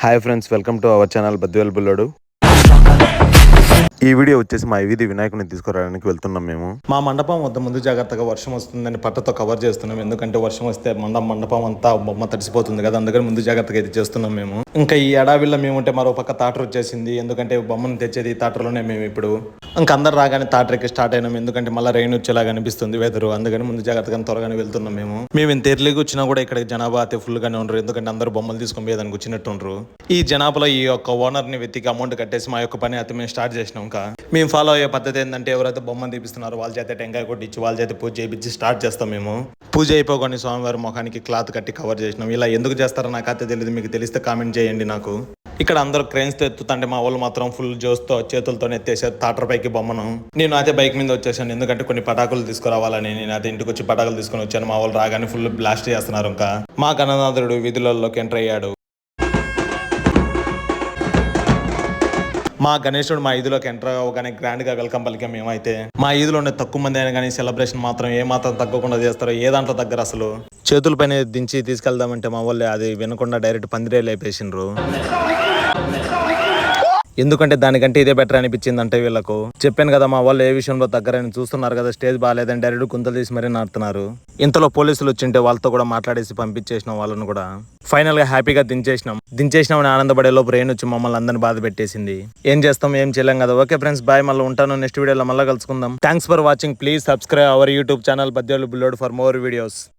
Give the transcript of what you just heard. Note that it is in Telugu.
Hi friends, welcome to our channel Badvel Bullodu. ఈ వీడియో వచ్చేసి మా వీధి వినాయకుని తీసుకురావడానికి వెళ్తున్నాం మేము. మా మండపం వద్ద ముందు జాగ్రత్తగా వర్షం వస్తుందని పట్టతో కవర్ చేస్తున్నాం. ఎందుకంటే వర్షం వస్తే మండపం అంతా బొమ్మ తడిసిపోతుంది కదా, అందుకని ముందు జాగ్రత్తగా అయితే చేస్తున్నాం మేము. ఇంకా ఈ ఎడావిల్లో మేముంటే మరో పక్క తాటర్ వచ్చేసింది. ఎందుకంటే బొమ్మను తెచ్చేది తాటర్లోనే మేము ఇప్పుడు. ఇంకా అందరు రాగానే తాటర్కి స్టార్ట్ అయినాం. ఎందుకంటే మళ్ళీ రెయిన్ వచ్చేలాగా అనిపిస్తుంది వెదరు, అందుకని ముందు జాగ్రత్తగా త్వరగానే వెళ్తున్నాం మేము ఇంత ఎర్లీగా వచ్చినా కూడా ఇక్కడ జనాభా అయితే ఫుల్ గానే ఉండరు. ఎందుకంటే అందరూ బొమ్మలు తీసుకొని పోయేదానికి వచ్చినట్టు ఉండరు. ఈ జనాభాలో ఈ యొక్క ఓనర్ ని వెతికి అమౌంట్ కట్టేసి మా యొక్క పని అయితే మేము స్టార్ట్ చేసినాం. మేము ఫాలో అయ్యే పద్ధతి ఏంటంటే ఎవరైతే బొమ్మను తీపిస్తున్నారో వాళ్ళ చేత టెంకాయ కొట్టించి వాళ్ళ చేత పూజ చేయించి స్టార్ట్ చేస్తాం మేము. పూజ అయిపోగానే స్వామివారి ముఖానికి క్లాత్ కట్టి కవర్ చేసినాం. ఇలా ఎందుకు చేస్తారో నాకైతే తెలియదు, మీకు తెలిస్తే కామెంట్ చేయండి నాకు. ఇక్కడ అందరూ క్రెయిన్స్తో ఎత్తుతుంటే మా వాళ్ళు మాత్రం ఫుల్ జోస్తో చేతులతో ఎత్తేసారు తాటర్ పైకి బొమ్మను. నేను అయితే బైక్ మీద వచ్చేసాను, ఎందుకంటే కొన్ని పటాకులు తీసుకురావాలని. నేను అయితే ఇంటికి వచ్చి పటాకులు తీసుకొని వచ్చాను. మా వాళ్ళు రాగానే ఫుల్ బ్లాస్ట్ చేస్తున్నారు. ఇంకా మా గణనాథుడు వీధులలోకి ఎంటర్ అయ్యాడు. మా గణేశుడు మా ఈదులోకి ఎంటర్ అవ్వగానే గ్రాండ్ గా వెల్కమ్ పలికాం మేమైతే. మా ఈదులో ఉండే తక్కువ మంది అయినా కానీ సెలబ్రేషన్ మాత్రం ఏ మాత్రం తగ్గకుండా చేస్తారో, ఏ దాంట్లో దగ్గర అసలు చేతుల పైన దించి తీసుకెళ్దామంటే మా వాళ్ళు అది వినకుండా డైరెక్ట్ పందిరే లేపేసిండ్రు. ఎందుకంటే దానికంటే ఇదే బెటర్ అనిపించింది అంటే వీళ్ళకు. చెప్పాను కదా, మా వాళ్ళు ఏ విషయంలో దగ్గరని చూస్తున్నారు కదా, స్టేజ్ బాగాలేదని డైరెక్ట్ గుంతలు తీసి మరీ నాడుతున్నారు. ఇంతలో పోలీసులు వచ్చింటే వాళ్ళతో కూడా మాట్లాడేసి పంపించేసినాం వాళ్ళను కూడా. ఫైనల్ గా హ్యాపీగా దించేసినామని ఆనందపడే లోపు రెయిన్ వచ్చి మమ్మల్ని అందరిని బాధ పెట్టేసింది. ఏం చేస్తాం, ఏం చేయలేం కదా. ఓకే ఫ్రెండ్స్, బాయ్, మళ్ళీ ఉంటాను నెక్స్ట్ వీడియోలో మళ్ళీ కలుసుకుందాం. Thanks for watching. Please subscribe our YouTube channel Badvel Bullodu for more videos.